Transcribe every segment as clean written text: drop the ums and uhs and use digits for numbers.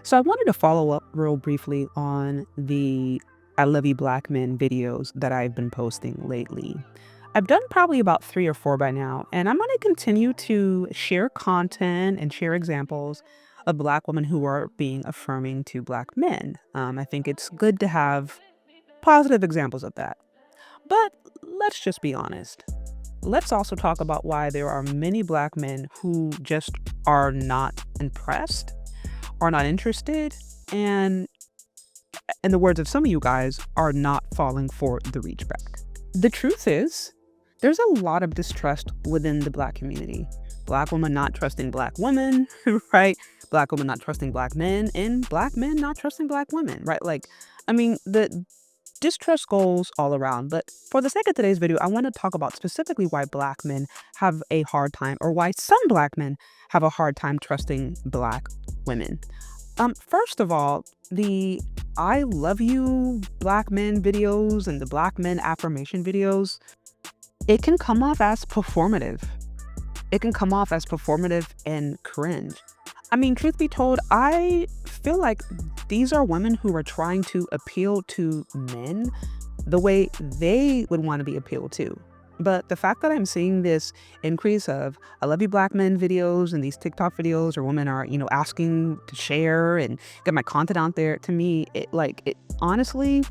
So I wanted to follow up real briefly on the I Love You Black Men videos that I've been posting lately. I've done probably about 3 or 4 by now, and I'm gonna continue to share content and share examples of Black women who are being affirming to Black men. I think it's good to have positive examples of that. But let's just be honest. Let's also talk about why there are many Black men who just are not impressed, are not interested, and in the words of some of you guys, are not falling for the reach back. The truth is, there's a lot of distrust within the Black community. Black women not trusting Black women, right? Black women not trusting Black men, and Black men not trusting Black women, right? The distrust goes all around. But for the sake of today's video, I want to talk about specifically why Black men have a hard time, or why some Black men have a hard time trusting Black women. First of all, the I love you Black men videos and the Black men affirmation videos, it can come off as performative. It can come off as performative and cringe. I mean, truth be told, I feel like these are women who are trying to appeal to men the way they would want to be appealed to. But the fact that I'm seeing this increase of I love you Black men videos and these TikTok videos where women are, asking to share and get my content out there, to me, honestly,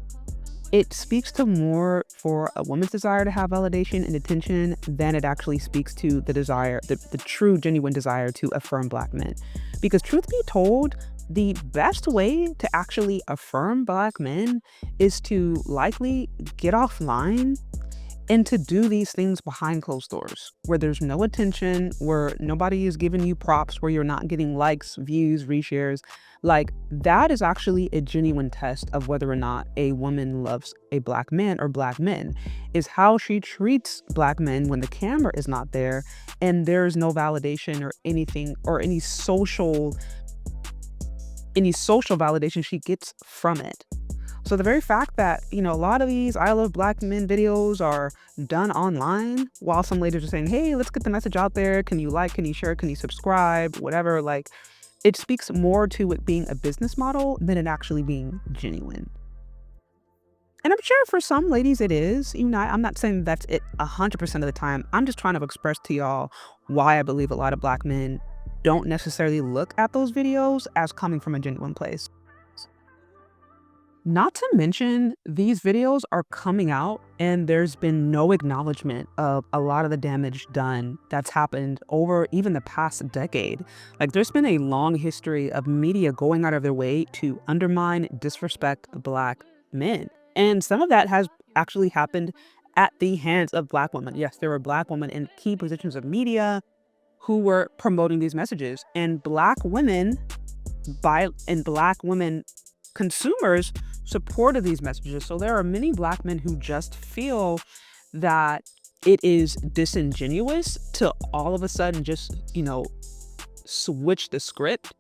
it speaks to more for a woman's desire to have validation and attention than it actually speaks to the desire, the true, genuine desire to affirm Black men. Because truth be told, the best way to actually affirm Black men is to likely get offline and to do these things behind closed doors, where there's no attention, where nobody is giving you props, where you're not getting likes, views, reshares. Like, that is actually a genuine test of whether or not a woman loves a Black man or Black men, is how she treats Black men when the camera is not there and there's no validation or anything, or any social validation she gets from it. So the very fact that, a lot of these I love Black men videos are done online while some ladies are saying, hey, let's get the message out there. Can you like, can you share, can you subscribe, whatever, it speaks more to it being a business model than it actually being genuine. And I'm sure for some ladies it is. I'm not saying that's it 100% of the time. I'm just trying to express to y'all why I believe a lot of Black men don't necessarily look at those videos as coming from a genuine place. Not to mention, these videos are coming out and there's been no acknowledgement of a lot of the damage done that's happened over even the past decade. There's been a long history of media going out of their way to undermine, disrespect Black men. And some of that has actually happened at the hands of Black women. Yes, there were Black women in key positions of media who were promoting these messages, and Black women Black women consumers supported these messages. So there are many Black men who just feel that it is disingenuous to all of a sudden just, switch the script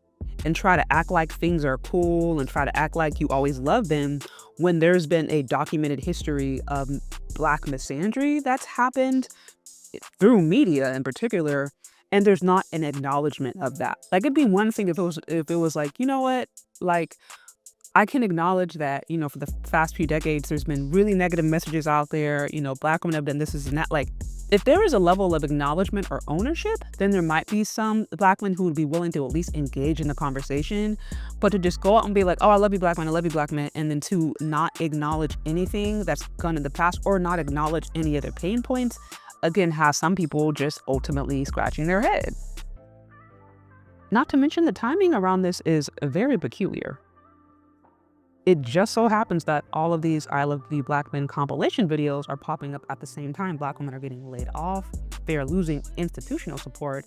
and try to act like things are cool and try to act like you always love them, when there's been a documented history of Black misandry that's happened through media in particular, and there's not an acknowledgement of that. It'd be one thing if it was like, you know what, I can acknowledge that, for the past few decades, there's been really negative messages out there, Black women have done this and that. If there is a level of acknowledgement or ownership, then there might be some Black men who would be willing to at least engage in the conversation. But to just go out and be like, oh, I love you Black men, I love you Black men, and then to not acknowledge anything that's gone in the past or not acknowledge any other pain points, again, has some people just ultimately scratching their head. Not to mention the timing around this is very peculiar. It just so happens that all of these I Love the Black Men compilation videos are popping up at the same time. Black women are getting laid off. They are losing institutional support.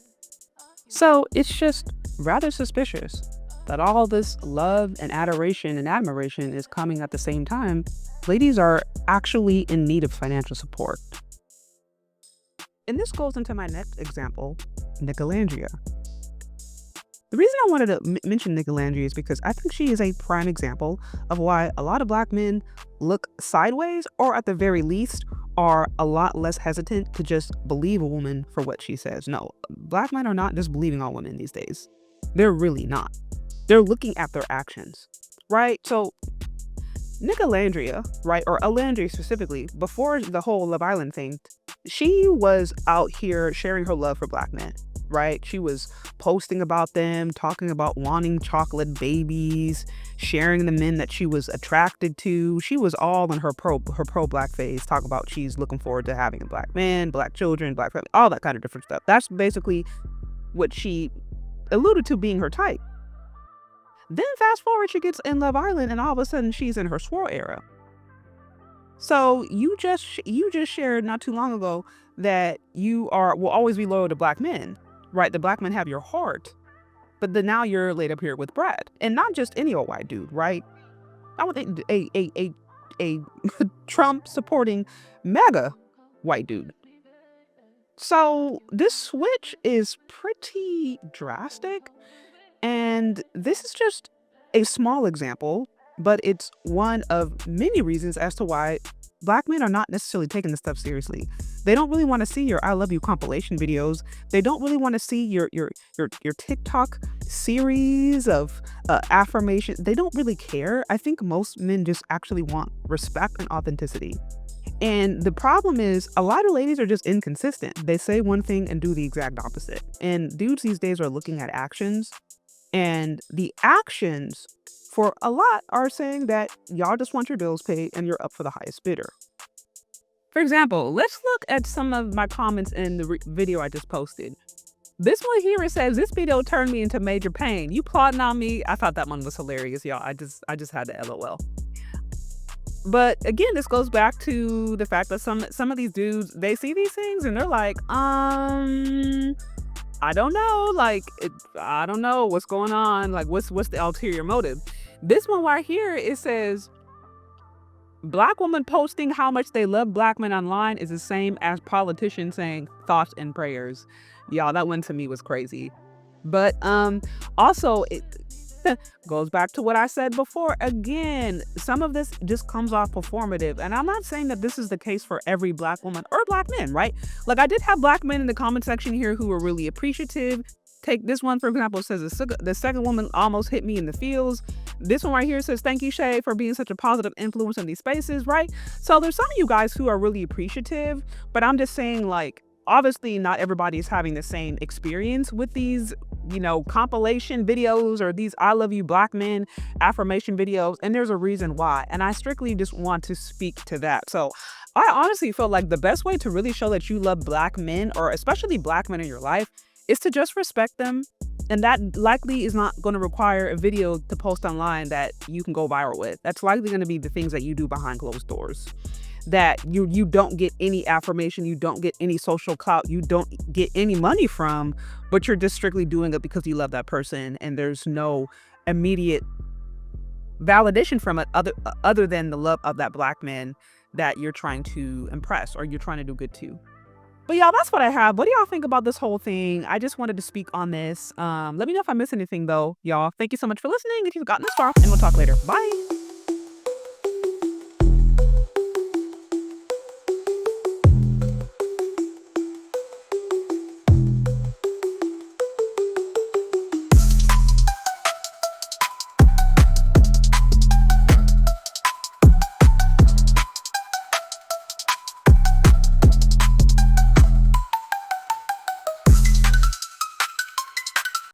So it's just rather suspicious that all this love and adoration and admiration is coming at the same time. Ladies are actually in need of financial support. And this goes into my next example, Nicolandria. The reason I wanted to mention Nicolandria is because I think she is a prime example of why a lot of Black men look sideways, or at the very least are a lot less hesitant to just believe a woman for what she says. No, Black men are not just believing all women these days. They're really not. They're looking at their actions, right? So Nicolandria, right, or Alandria specifically, before the whole Love Island thing, she was out here sharing her love for black men, right? She was posting about them, talking about wanting chocolate babies, sharing the men that she was attracted to. She was all in her pro black phase, talking about she's looking forward to having a black man, black children, black family, all that kind of different stuff. That's basically what she alluded to being her type. Then fast forward, she gets in Love Island, and all of a sudden she's in her swirl era. So you just shared not too long ago that you will always be loyal to black men, right? The black men have your heart, but then now you're laid up here with Brad, and not just any old white dude, right? I would think a Trump supporting MAGA white dude. So this switch is pretty drastic. And this is just a small example, but it's one of many reasons as to why black men are not necessarily taking this stuff seriously. They don't really want to see your I love you compilation videos. They don't really want to see your TikTok series of affirmation. They don't really care. I think most men just actually want respect and authenticity. And the problem is a lot of ladies are just inconsistent. They say one thing and do the exact opposite. And dudes these days are looking at actions. And the actions for a lot are saying that y'all just want your bills paid and you're up for the highest bidder. For example, let's look at some of my comments in the video I just posted. This one here, it says, "This video turned me into major pain. You plotting on me?" I thought that one was hilarious, y'all. I just had to LOL. But again, this goes back to the fact that some of these dudes, they see these things and they're like, I don't know, I don't know what's going on. Like, what's the ulterior motive? This one right here, it says, "Black woman posting how much they love black men online is the same as politicians saying thoughts and prayers." Y'all, that one to me was crazy. But also it goes back to what I said before. Again, some of this just comes off performative. And I'm not saying that this is the case for every black woman or black men, right? Like, I did have black men in the comment section here who were really appreciative. Take this one, for example. It says, "The second woman almost hit me in the feels." This one right here says, "Thank you, Chez, for being such a positive influence in these spaces," right? So there's some of you guys who are really appreciative, but I'm just saying, like, obviously not everybody is having the same experience with these, compilation videos or these I love you black men affirmation videos. And there's a reason why. And I strictly just want to speak to that. So I honestly feel like the best way to really show that you love black men, or especially black men in your life, is to just respect them. And that likely is not going to require a video to post online that you can go viral with. That's likely going to be the things that you do behind closed doors, that you don't get any affirmation, you don't get any social clout, you don't get any money from, but you're just strictly doing it because you love that person, and there's no immediate validation from it other than the love of that black man that you're trying to impress or you're trying to do good to. But y'all, that's what I have. What do y'all think about this whole thing? I just wanted to speak on this. Let me know if I missed anything though, y'all. Thank you so much for listening if you've gotten this far, and we'll talk later. Bye.